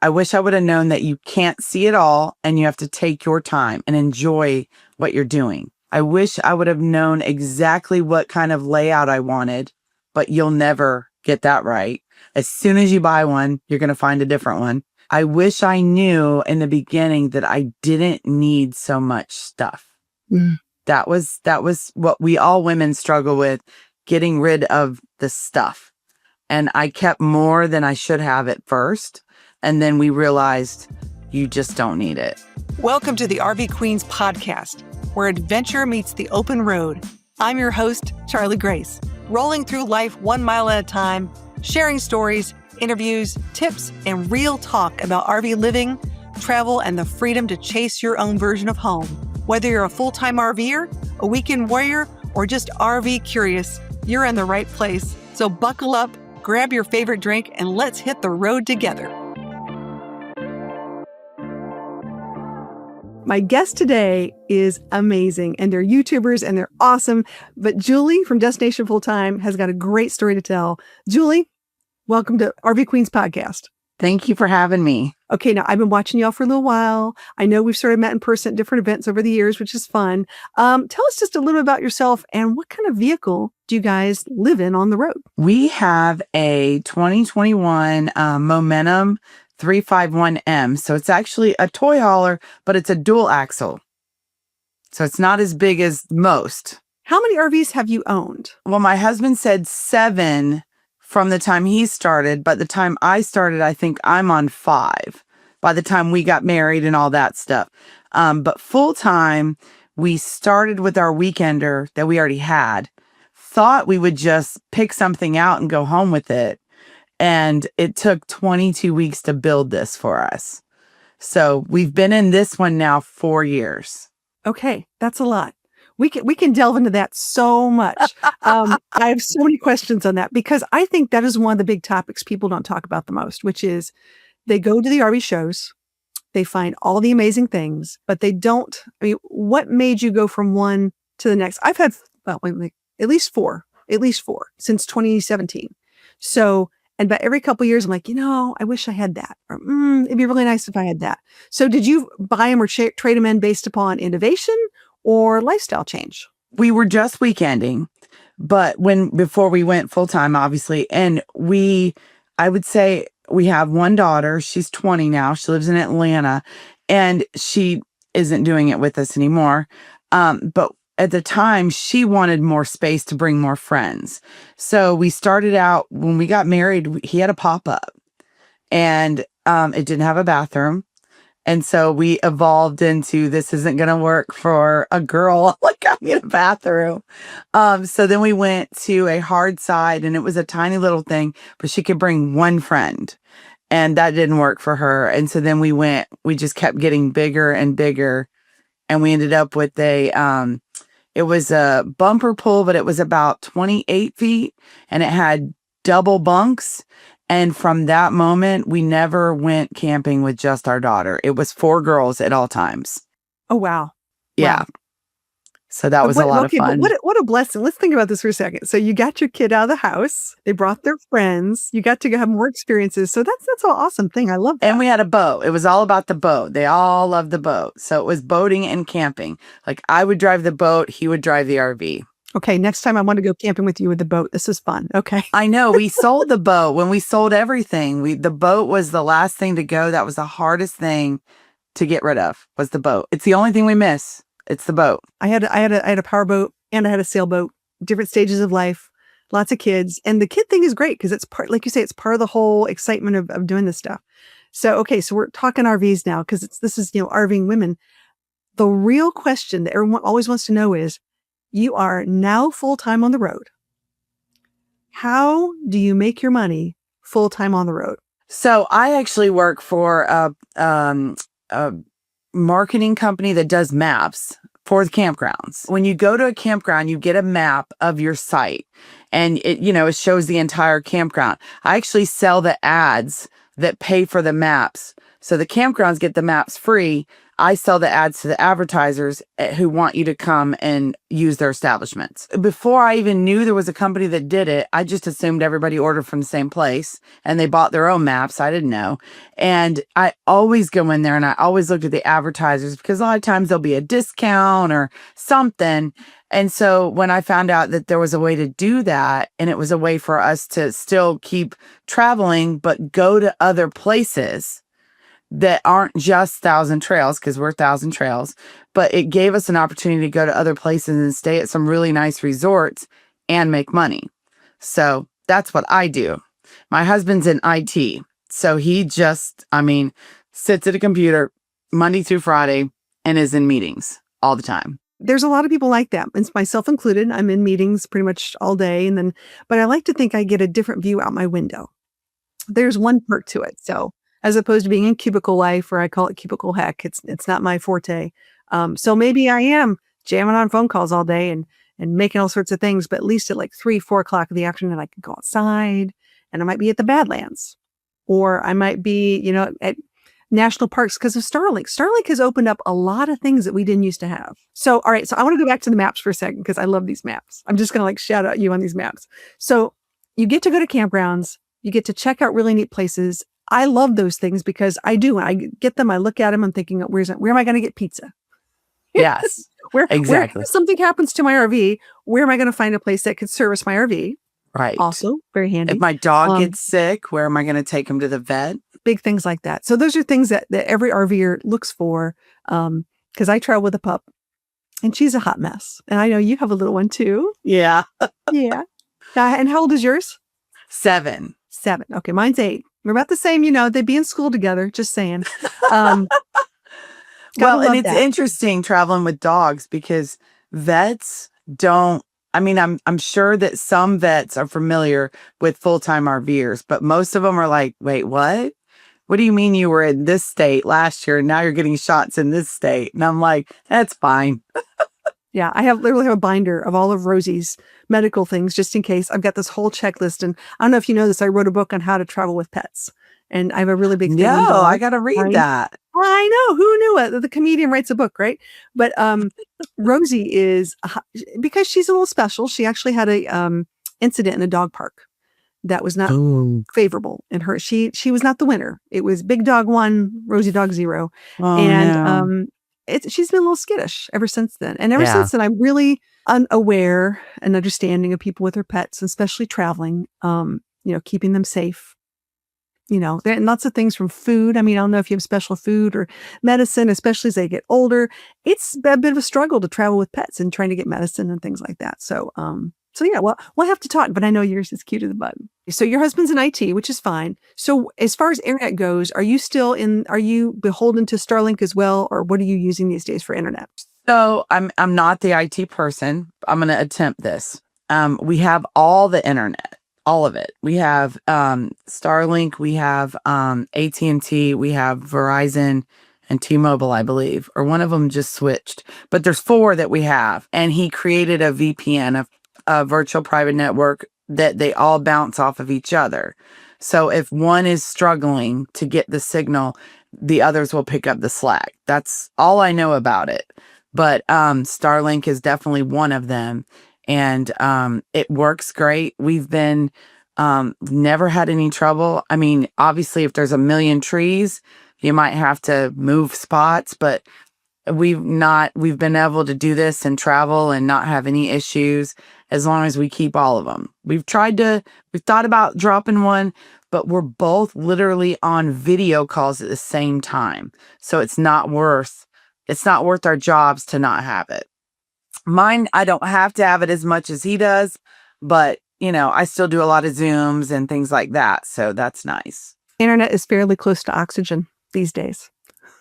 I wish I would have known that you can't see it all and you have to take your time and enjoy what you're doing. I wish I would have known exactly what kind of layout I wanted, but you'll never get that right. As soon as you buy one, you're going to find a different one. I wish I knew in the beginning that I didn't need so much stuff. Mm. That was what we all women struggle with, getting rid of the stuff. And I kept more than I should have at first. And then we realized you just don't need it. Welcome to the RV Queens podcast, where adventure meets the open road. I'm your host, Charlie Grace, rolling through life 1 mile at a time, sharing stories, interviews, tips, and real talk about RV living, travel, and the freedom to chase your own version of home. Whether you're a full-time RVer, a weekend warrior, or just RV curious, you're in the right place. So buckle up, grab your favorite drink, and let's hit the road together. My guest today is amazing, and they're YouTubers and they're awesome. But Julie from Destination Fulltime has got a great story to tell. Julie, welcome to RV Queens podcast. Thank you for having me. Okay, now I've been watching y'all for a little while. I know we've sort of met in person at different events over the years, which is fun. Tell us just a little about yourself and what kind of vehicle do you guys live in on the road? We have a 2021 Momentum 351M. So it's actually a toy hauler, but it's a dual axle. So it's not as big as most. How many RVs have you owned? Well, my husband said 7 from the time he started. By the time I started, I think I'm on 5 by the time we got married and all that stuff. But full time, we started with our weekender that we already had. Thought we would just pick something out and go home with it. And it took 22 weeks to build this for us. So we've been in this one now 4 years. Okay, that's a lot. We can delve into that so much. I have so many questions on that because I think that is one of the big topics people don't talk about the most, which is they go to the RV shows, they find all the amazing things, but they don't. I mean, what made you go from one to the next? I've had at least four since 2017. So, and by every couple of years, I'm like, I wish I had that. Or it'd be really nice if I had that. So did you buy them or trade them in based upon innovation or lifestyle change? We were just weekending, but before we went full time, obviously, and I would say we have one daughter. She's 20 now. She lives in Atlanta, and she isn't doing it with us anymore. But at the time, she wanted more space to bring more friends. So we started out, when we got married, he had a pop-up, and it didn't have a bathroom. And so we evolved into, this isn't going to work for a girl. Like, I need a bathroom. So then we went to a hard side, and it was a tiny little thing, but she could bring one friend, and that didn't work for her. And so then we just kept getting bigger and bigger. And we ended up with it was a bumper pull, but it was about 28 feet, and it had double bunks. And from that moment, we never went camping with just our daughter. It was 4 girls at all times. Oh, wow. Yeah. Wow. So that was a lot of fun. But what a blessing. Let's think about this for a second. So you got your kid out of the house. They brought their friends. You got to have more experiences. So that's an awesome thing. I love that. And we had a boat. It was all about the boat. They all loved the boat. So it was boating and camping. Like, I would drive the boat. He would drive the RV. Okay, next time I want to go camping with you with the boat. This is fun. Okay. I know. We sold the boat. When we sold everything, the boat was the last thing to go. That was the hardest thing to get rid of, was the boat. It's the only thing we miss. It's the boat. I had a power boat and I had a sailboat, different stages of life, lots of kids. And the kid thing is great because it's part, like you say, it's part of the whole excitement of doing this stuff. So, okay, so we're talking RVs now because this is, RVing women. The real question that everyone always wants to know is, you are now full-time on the road. How do you make your money full-time on the road? So I actually work for a marketing company that does maps for the campgrounds. When you go to a campground, you get a map of your site, and it shows the entire campground. I actually sell the ads that pay for the maps. So the campgrounds get the maps free. I sell the ads to the advertisers who want you to come and use their establishments. Before I even knew there was a company that did it, I just assumed everybody ordered from the same place and they bought their own maps. I didn't know. And I always go in there and I always look at the advertisers because a lot of times there'll be a discount or something. And so when I found out that there was a way to do that and it was a way for us to still keep traveling, but go to other places that aren't just Thousand Trails, because we're Thousand Trails, but it gave us an opportunity to go to other places and stay at some really nice resorts and make money. So that's what I do. My husband's in IT. So he just, sits at a computer Monday through Friday and is in meetings all the time. There's a lot of people like that, and myself included. I'm in meetings pretty much all day, but I like to think I get a different view out my window. There's one perk to it. So as opposed to being in cubicle life, or I call it cubicle heck, it's not my forte. So maybe I am jamming on phone calls all day and making all sorts of things, but at least at like 3-4 o'clock in the afternoon, I can go outside and I might be at the Badlands, or I might be, at national parks because of Starlink. Starlink has opened up a lot of things that we didn't used to have. So, all right. So I want to go back to the maps for a second because I love these maps. I'm just going to shout out you on these maps. So you get to go to campgrounds. You get to check out really neat places. I love those things because I do. When I get them, I look at them. I'm thinking, where am I going to get pizza? Yes, exactly. If something happens to my RV, where am I going to find a place that could service my RV? Right. Also very handy. If my dog gets sick, where am I going to take him to the vet? Big things like that. So those are things that every RVer looks for. Because I travel with a pup and she's a hot mess. And I know you have a little one too. Yeah. Yeah. And how old is yours? 7. 7. Okay. Mine's 8. We're about the same, they'd be in school together, just saying. Well, and it's interesting traveling with dogs because vets don't, I'm sure that some vets are familiar with full-time RVers, but most of them are like, wait, what? What do you mean you were in this state last year and now you're getting shots in this state? And I'm like, that's fine. Yeah, I literally have a binder of all of Rosie's medical things just in case. I've got this whole checklist. And I don't know if you know this, I wrote a book on how to travel with pets. And I have a really big thing. No, I got to read that. I know. Who knew it? The comedian writes a book, right? But Rosie is, because she's a little special, she actually had a incident in a dog park that was not favorable in her. She was not the winner. It was Big Dog 1, Rosie Dog 0. Oh, and she's been a little skittish ever since then. And ever since then, I'm really unaware and understanding of people with their pets, especially traveling, keeping them safe. And lots of things from food. I don't know if you have special food or medicine, especially as they get older. It's a bit of a struggle to travel with pets and trying to get medicine and things like that. So yeah, well, we'll have to talk, but I know yours is cute to the button. So your husband's in IT, which is fine. So as far as internet goes, are you beholden to Starlink as well? Or what are you using these days for internet? So I'm not the IT person. I'm going to attempt this. We have all the internet, all of it. We have Starlink, we have AT&T, we have Verizon and T-Mobile, I believe, or one of them just switched. But there's 4 that we have. And he created a VPN, a virtual private network that they all bounce off of each other. So if one is struggling to get the signal, the others will pick up the slack. That's all I know about it. But Starlink is definitely one of them. And it works great. We've been never had any trouble. Obviously, if there's a million trees, you might have to move spots, but we've been able to do this and travel and not have any issues as long as we keep all of them. We've thought about dropping one, but we're both literally on video calls at the same time. So it's not worth our jobs to not have it. Mine, I don't have to have it as much as he does, but I still do a lot of Zooms and things like that. So that's nice. Internet is fairly close to oxygen these days.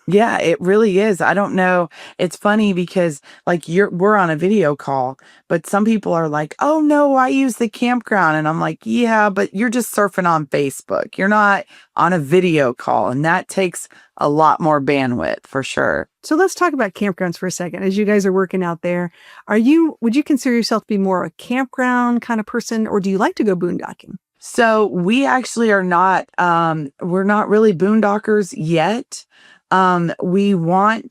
Yeah, it really is. I don't know. It's funny because we're on a video call, but some people are like, oh no, I use the campground. And I'm like, yeah, but you're just surfing on Facebook. You're not on a video call. And that takes a lot more bandwidth for sure. So let's talk about campgrounds for a second. As you guys are working out there, would you consider yourself to be more a campground kind of person, or do you like to go boondocking? So we actually are not, we're not really boondockers yet. We're going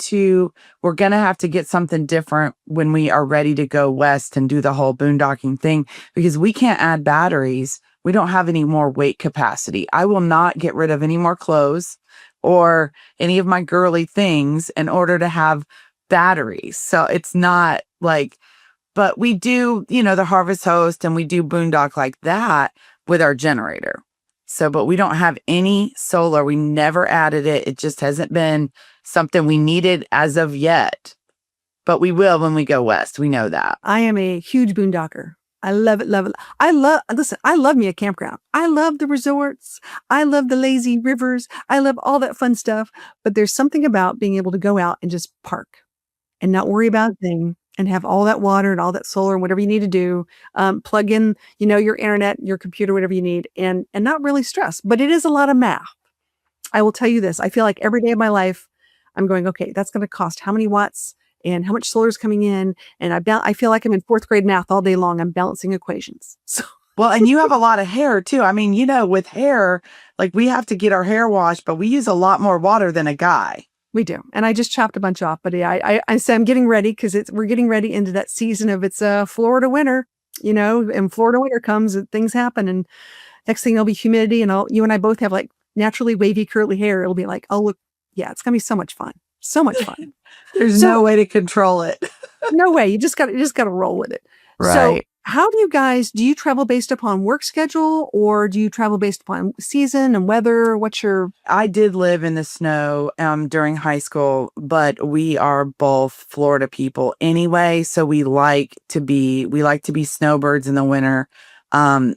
to have to get something different when we are ready to go west and do the whole boondocking thing because we can't add batteries. We don't have any more weight capacity. I will not get rid of any more clothes or any of my girly things in order to have batteries. So it's not like, but we do, the harvest host and we do boondock like that with our generator. So, but we don't have any solar. We never added it. It just hasn't been something we needed as of yet. But we will when we go west. We know that. I am a huge boondocker. I love it, love it. Listen, I love me a campground. I love the resorts. I love the lazy rivers. I love all that fun stuff. But there's something about being able to go out and just park and not worry about a thing and have all that water and all that solar and whatever you need to do, plug in, your internet, your computer, whatever you need, and not really stress. But it is a lot of math. I will tell you this. I feel like every day of my life, I'm going, okay, that's going to cost how many watts and how much solar is coming in. And I feel like I'm in fourth grade math all day long. I'm balancing equations. So. Well, and you have a lot of hair too. I mean, with hair, like we have to get our hair washed, but we use a lot more water than a guy. We do. And I just chopped a bunch off, but I said I'm getting ready because we're getting ready into that season of it's Florida winter, and Florida winter comes, things happen. And next thing there'll be humidity and you and I both have like naturally wavy curly hair. It'll be like, oh, look, yeah, it's going to be so much fun. So much fun. There's no way to control it. No way. You just got to roll with it. Right. So how do you travel based upon work schedule or do you travel based upon season and weather? I did live in the snow during high school, but we are both Florida people anyway. So we like to be snowbirds in the winter.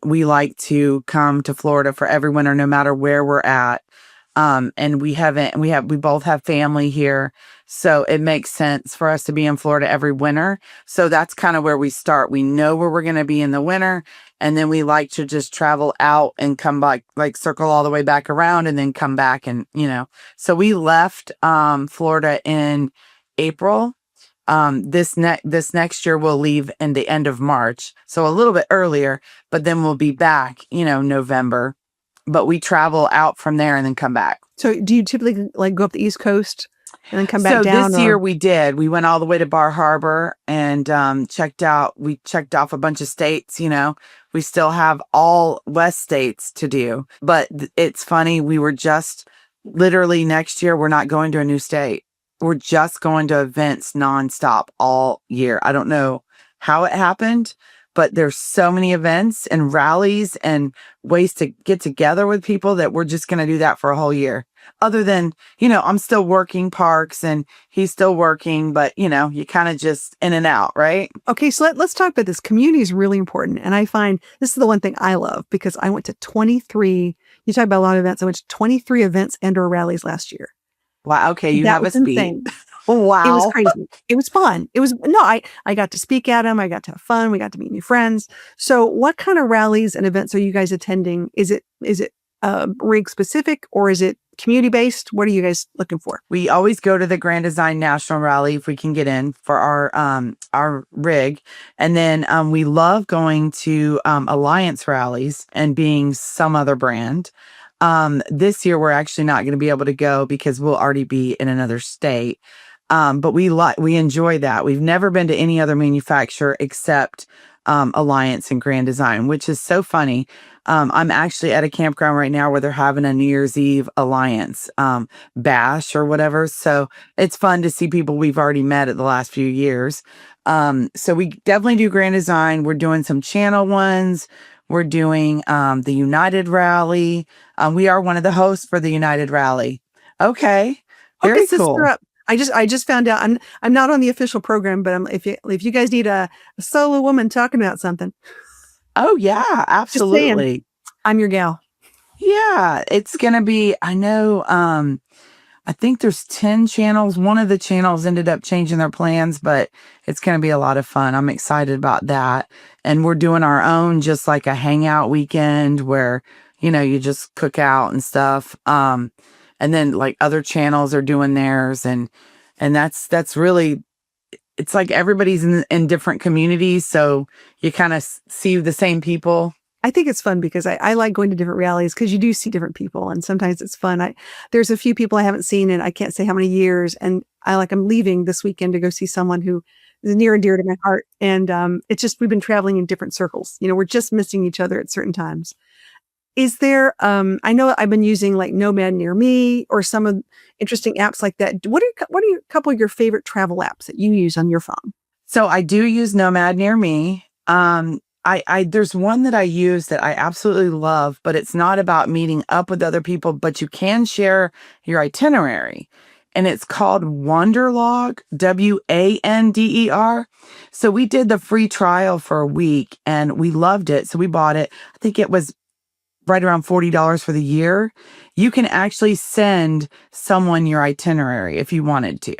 We like to come to Florida for every winter, no matter where we're at. And we both have family here. So it makes sense for us to be in Florida every winter. So that's kind of where we start. We know where we're going to be in the winter. And then we like to just travel out and come back, like circle all the way back around and then come back. And, so we left, Florida in April. This next year we'll leave in the end of March. So a little bit earlier, but then we'll be back, November. But we travel out from there and then come back. So do you typically like go up the East Coast and then come back down? So this year we did. We went all the way to Bar Harbor and checked off a bunch of states, We still have all West states to do. But it's funny, we were just literally next year, we're not going to a new state. We're just going to events nonstop all year. I don't know how it happened, but there's so many events and rallies and ways to get together with people that we're just going to do that for a whole year. Other than, I'm still working parks and he's still working, but you kind of just in and out, right? Okay. So let's talk about this. Community is really important. And I find this is the one thing I love because I went to 23, you talk about a lot of events. I went to 23 events and or rallies last year. Wow. Okay. You have a speed. Insane. Wow. It was crazy. It was fun. I got to speak at them. I got to have fun. We got to meet new friends. So what kind of rallies and events are you guys attending? Is it rig specific or is it community based? What are you guys looking for? We always go to the Grand Design National Rally if we can get in for our rig. And then we love going to Alliance rallies and being some other brand. This year we're actually not going to be able to go because we'll already be in another state. But we enjoy that. We've never been to any other manufacturer except Alliance and Grand Design, which is so funny. I'm actually at a campground right now where they're having a New Year's Eve Alliance bash or whatever. So it's fun to see people we've already met at the last few years. So we definitely do Grand Design. We're doing some channel ones. We're doing the United Rally. We are one of the hosts for the United Rally. Okay. Very cool. I just found out I'm not on the official program, but if you guys need a solo woman talking about something. Oh yeah, absolutely. I'm your gal. Yeah, it's gonna be. I know. I think there's 10 channels. One of the channels ended up changing their plans, but it's gonna be a lot of fun. I'm excited about that. And we're doing our own, just like a hangout weekend where you just cook out and stuff. And then like other channels are doing theirs and that's really, it's like everybody's in different communities. So you kind of see the same people I think it's fun because I like going to different rallies because you do see different people and sometimes it's fun. There's a few people I haven't seen in I can't say how many years, and I'm leaving this weekend to go see someone who is near and dear to my heart. And it's just we've been traveling in different circles. We're just missing each other at certain times. Is there I know I've been using like Nomad Near Me or some of interesting apps like that. What are a couple of your favorite travel apps that you use on your phone? So I do use Nomad Near Me. There's one that I use that I absolutely love, but it's not about meeting up with other people, but you can share your itinerary. And it's called Wanderlog, Wander. So we did the free trial for a week and we loved it. So we bought it. I think it was right around $40 for the year. You can actually send someone your itinerary if you wanted to.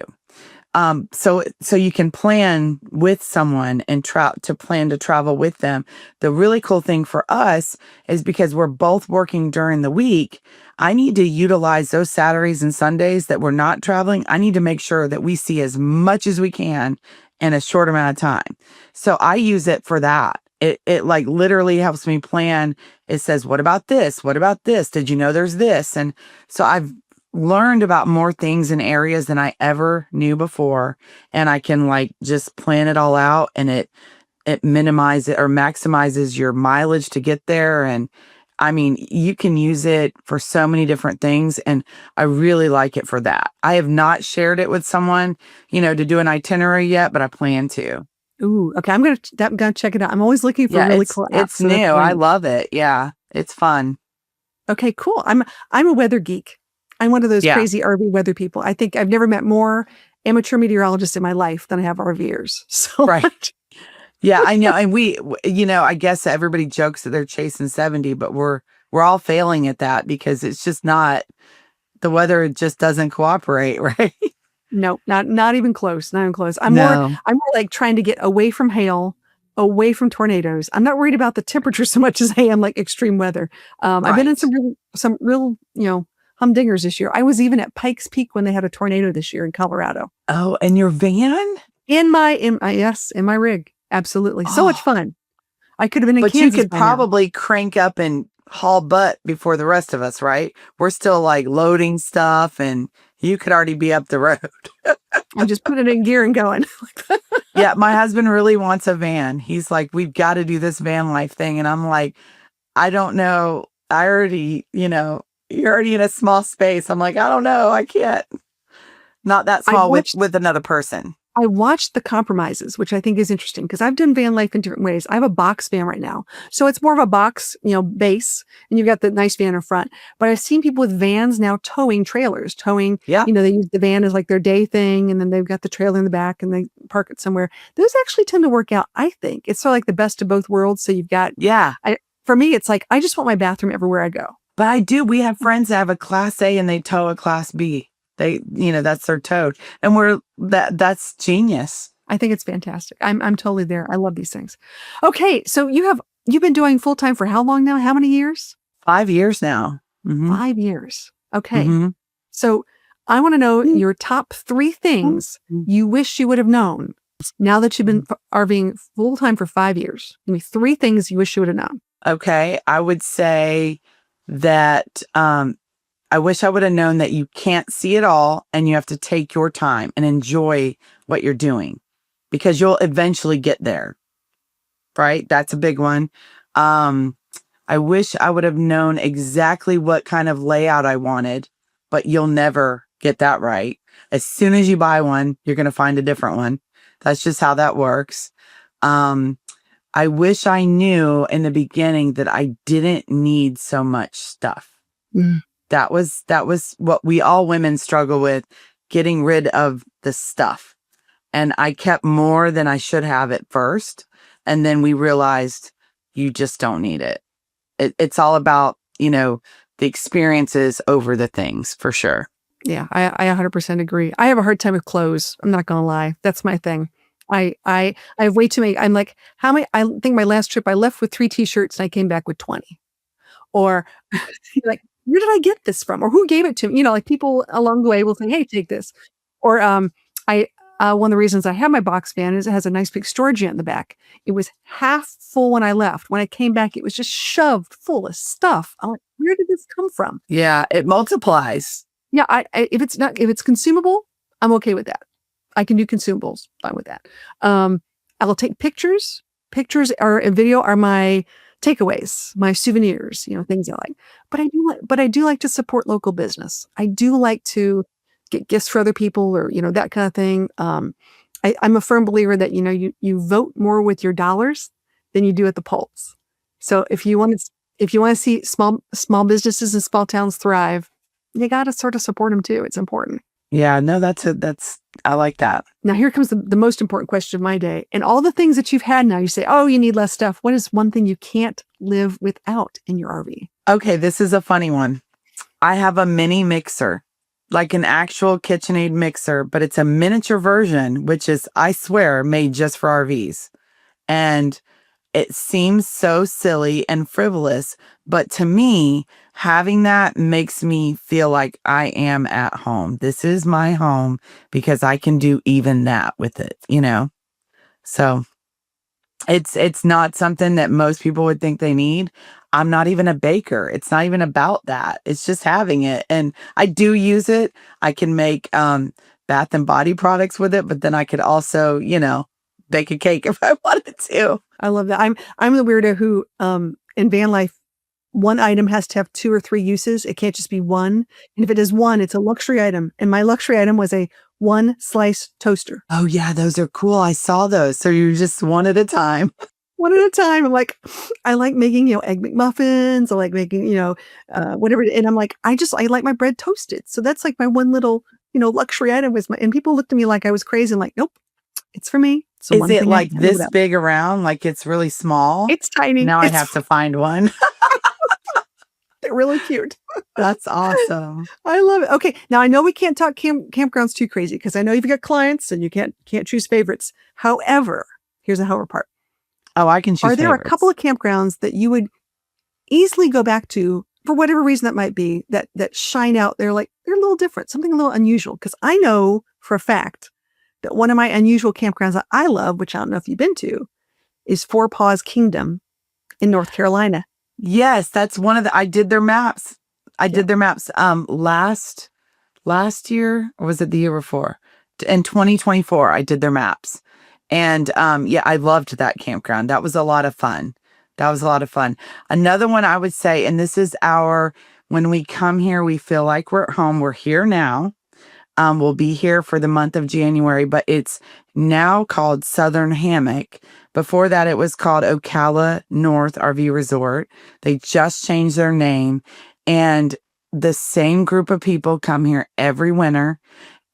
So you can plan with someone and plan to travel with them. The really cool thing for us is because we're both working during the week, I need to utilize those Saturdays and Sundays that we're not traveling. I need to make sure that we see as much as we can in a short amount of time. So I use it for that. It like literally helps me plan. It says, what about this? What about this? Did you know there's this? And so I've learned about more things in areas than I ever knew before. And I can like just plan it all out, and it minimizes or maximizes your mileage to get there. And I mean, you can use it for so many different things. And I really like it for that. I have not shared it with someone, to do an itinerary yet, but I plan to. Ooh, okay. I'm gonna check it out. I'm always looking for Yeah, really cool apps. it's new. I love it. Yeah, it's fun. Okay, cool. I'm a weather geek. I'm one of those Yeah. crazy RV weather people. I think I've never met more amateur meteorologists in my life than I have RVers. So Right. Yeah, I know. And I guess everybody jokes that they're chasing 70, but we're all failing at that because it's just not, the weather just doesn't cooperate, right? no, not even close. Not even close. I'm No. more like trying to get away from hail, away from tornadoes. I'm not worried about the temperature so much as I am like extreme weather. I've been in Right. some real, humdingers this year. I was even at Pikes Peak when they had a tornado this year in Colorado. Oh, and your van? Yes, in my rig. Absolutely. So much Oh, fun. I could have been in but you Kansas could by now. probably crank up and haul butt before the rest of us, right? We're still like loading stuff and you could already be up the road. I'm just putting it in gear and going. Yeah, my husband really wants a van. He's like, we've got to do this van life thing. And I'm like, I don't know. You're already in a small space. I'm like, I don't know. I can't. Not that I small watched with another person. I watched the compromises, which I think is interesting because I've done van life in different ways. I have a box van right now. So it's more of a box, base, and you've got the nice van in front. But I've seen people with vans now towing trailers, Yeah. they use the van as like their day thing, and then they've got the trailer in the back and they park it somewhere. Those actually tend to work out, I think. It's sort of like the best of both worlds. So you've got, Yeah. for me, it's like, I just want my bathroom everywhere I go. But I do. We have friends that have a class A and they tow a class B. That's their tow. And that's genius. I think it's fantastic. I'm totally there. I love these things. Okay. So you've been doing full time for how long now? How many years? 5 years now. Mm-hmm. 5 years. Okay. Mm-hmm. So I want to know your top 3 things you wish you would have known now that you've been RVing full time for 5 years. Give me 3 things you wish you would have known. Okay. I would say that I wish I would have known that you can't see it all and you have to take your time and enjoy what you're doing because you'll eventually get there. Right? That's a big one. I wish I would have known exactly what kind of layout I wanted, but you'll never get that right. As soon as you buy one, you're going to find a different one. That's just how that works. I wish I knew in the beginning that I didn't need so much stuff. That was what we all women struggle with, getting rid of the stuff. And I kept more than I should have at first. And then we realized you just don't need it. It's all about, the experiences over the things for sure. Yeah, I 100% agree. I have a hard time with clothes. I'm not going to lie. That's my thing. I have way too many. I'm like, how many? I think my last trip I left with 3 t-shirts and I came back with 20. Or like, where did I get this from? Or who gave it to me? Like people along the way will say, hey, take this. Or I One of the reasons I have my box van is it has a nice big storage unit in the back. It was half full when I left. When I came back, it was just shoved full of stuff. I'm like, where did this come from? Yeah, it multiplies. Yeah, if it's consumable, I'm okay with that. I can do consumables, fine with that. I will take pictures. Pictures and video are my takeaways, my souvenirs, things I like. But I do like to support local business. I do like to get gifts for other people, or that kind of thing. I'm a firm believer that you vote more with your dollars than you do at the polls. So if you want to see small businesses and small towns thrive, you got to sort of support them too. It's important. Yeah, no, I like that. Now here comes the most important question of my day. And all the things that you've had now, you say, oh, you need less stuff. What is one thing you can't live without in your RV? Okay, this is a funny one. I have a mini mixer, like an actual KitchenAid mixer, but it's a miniature version, which is, I swear, made just for RVs. And it seems so silly and frivolous, but to me, having that makes me feel like I am at home. This is my home because I can do even that with it, So it's not something that most people would think they need. I'm not even a baker. It's not even about that. It's just having it. And I do use it. I can make bath and body products with it, but then I could also, bake a cake if I wanted to. I love that. I'm the weirdo who in van life, one item has to have 2 or 3 uses. It can't just be one. And if it is one, it's a luxury item. And my luxury item was a 1-slice toaster. Oh yeah, those are cool. I saw those. So you're just one at a time. One at a time. I'm like, I like making, egg McMuffins. I like making, whatever. And I'm like, I like my bread toasted. So that's like my one little, luxury item and people looked at me like I was crazy. I'm like, nope, it's for me. So is it like this big around? Like it's really small? It's tiny. Now I have to find one. They're really cute. That's awesome. I love it. Okay. Now I know we can't talk campgrounds too crazy because I know you've got clients and you can't choose favorites. However, here's the however part. Oh, I can choose Are there favorites. a couple of campgrounds that you would easily go back to for whatever reason that might be that shine out? They're a little different, something a little unusual. Because I know for a fact that one of my unusual campgrounds that I love, which I don't know if you've been to, is Four Paws Kingdom in North Carolina. Yes, that's one of I did their maps. Did their maps last year, or was it the year before? In 2024, I did their maps. And I loved that campground. That was a lot of fun. Another one I would say, and this is when we come here, we feel like we're at home. We're here now. We'll be here for the month of January, but it's now called Southern Hammock. Before that, it was called Ocala North RV Resort. They just changed their name, and the same group of people come here every winter,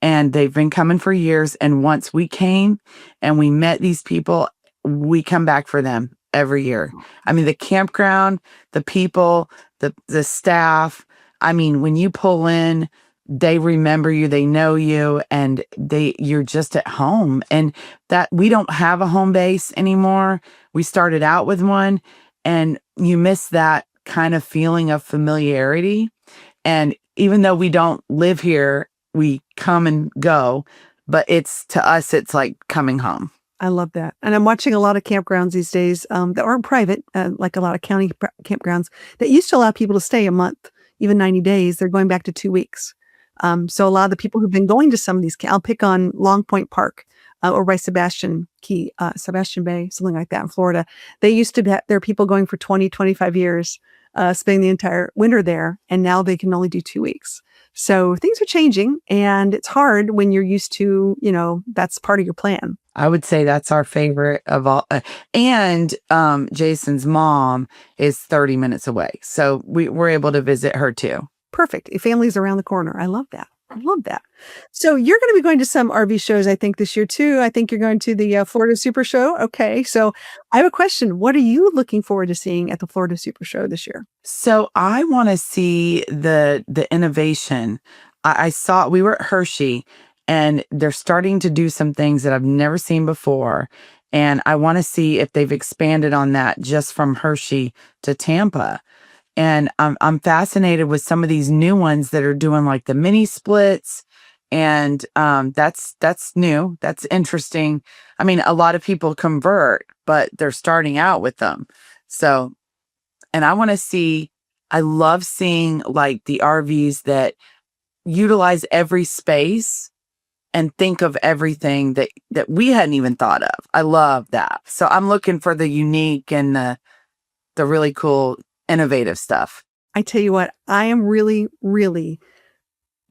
and they've been coming for years. And once we came and we met these people, we come back for them every year. I mean, the campground, the people, the staff. I mean, when you pull in, they remember you, they know you, and you're just at home. And that we don't have a home base anymore. We started out with one, and you miss that kind of feeling of familiarity. And even though we don't live here, we come and go, but to us, it's like coming home. I love that. And I'm watching a lot of campgrounds these days that aren't private, like a lot of county campgrounds that used to allow people to stay a month, even 90 days. They're going back to 2 weeks. So a lot of the people who've been going to some of these, I'll pick on Long Point Park or by Sebastian Bay, something like that in Florida. They used to there are people going for 20, 25 years, spending the entire winter there. And now they can only do 2 weeks. So things are changing, and it's hard when you're used to, that's part of your plan. I would say that's our favorite of all. And Jason's mom is 30 minutes away. So we're able to visit her too. Perfect. Your family's around the corner. I love that. So you're going to be going to some RV shows, I think, this year too. I think you're going to the Florida Super Show. Okay. So I have a question. What are you looking forward to seeing at the Florida Super Show this year? So I want to see the innovation. I saw, we were at Hershey, and they're starting to do some things that I've never seen before. And I want to see if they've expanded on that just from Hershey to Tampa. And I'm fascinated with some of these new ones that are doing like the mini splits And that's new. That's interesting. I mean, a lot of people convert, but they're starting out with them. So, and I love seeing like the RVs that utilize every space and think of everything that we hadn't even thought of. I love that. So I'm looking for the unique and the really cool, innovative stuff. I tell you what, I am really, really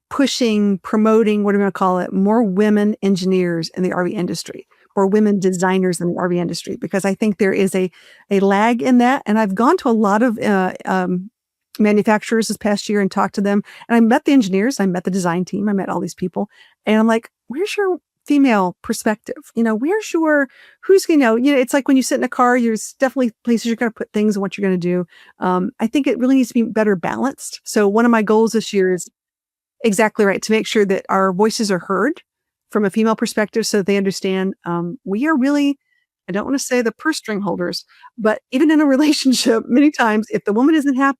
promoting, what do we want to call it, more women engineers in the RV industry, or women designers in the RV industry, because I think there is a lag in that. And I've gone to a lot of manufacturers this past year and talked to them. And I met the engineers, I met the design team, I met all these people. And I'm like, where's your female perspective? Who's, it's like when you sit in a car, there's definitely places you're going to put things and what you're going to do. I think it really needs to be better balanced. So one of my goals this year is exactly right, to make sure that our voices are heard from a female perspective so that they understand we are really, I don't want to say the purse string holders, but even in a relationship, many times if the woman isn't happy,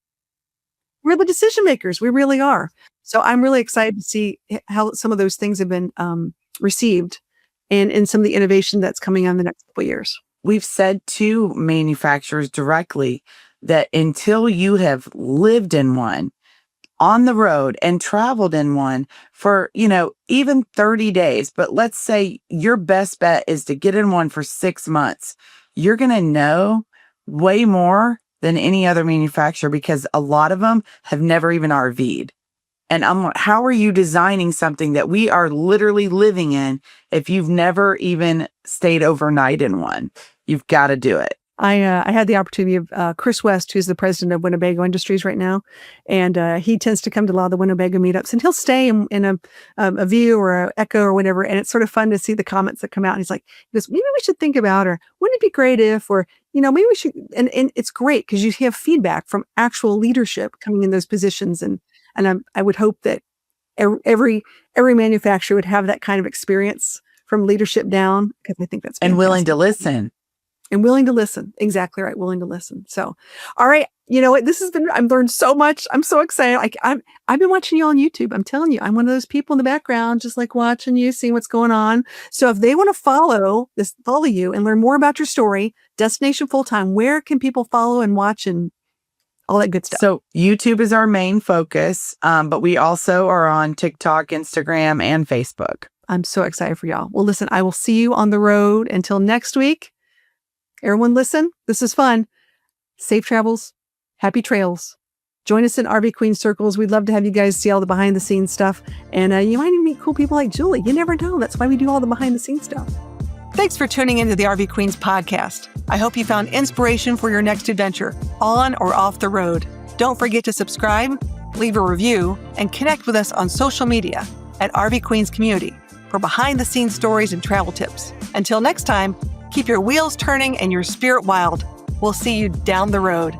we're the decision makers. We really are. So I'm really excited to see how some of those things have been received and some of the innovation that's coming on the next couple of years. We've said to manufacturers directly that until you have lived in one, on the road, and traveled in one for, even 30 days, but let's say your best bet is to get in one for 6 months, you're going to know way more than any other manufacturer, because a lot of them have never even RV'd. And I'm like, how are you designing something that we are literally living in if you've never even stayed overnight in one? You've got to do it. I had the opportunity of Chris West, who's the president of Winnebago Industries right now, and he tends to come to a lot of the Winnebago meetups, and he'll stay in a View or a Echo or whatever, and it's sort of fun to see the comments that come out. And he goes, maybe we should think about, or wouldn't it be great if, or maybe we should, and it's great because you have feedback from actual leadership coming in those positions, and I would hope that every manufacturer would have that kind of experience from leadership down, because I think that's fantastic. And willing to listen. And willing to listen. Exactly right. Willing to listen. So, all right. You know what? I've learned so much. I'm so excited. I've been watching you on YouTube. I'm telling you, I'm one of those people in the background, just like watching you, seeing what's going on. So if they want to follow you and learn more about your story, Destination Fulltime, where can people follow and watch and all that good stuff? So YouTube is our main focus, but we also are on TikTok, Instagram, and Facebook. I'm so excited for y'all. Well, listen, I will see you on the road until next week. Everyone listen, this is fun. Safe travels, happy trails. Join us in RV Queen circles. We'd love to have you guys see all the behind the scenes stuff. And you might even meet cool people like Julie. You never know. That's why we do all the behind the scenes stuff. Thanks for tuning into the RV Queens podcast. I hope you found inspiration for your next adventure, on or off the road. Don't forget to subscribe, leave a review, and connect with us on social media at RV Queens Community for behind the scenes stories and travel tips. Until next time, keep your wheels turning and your spirit wild. We'll see you down the road.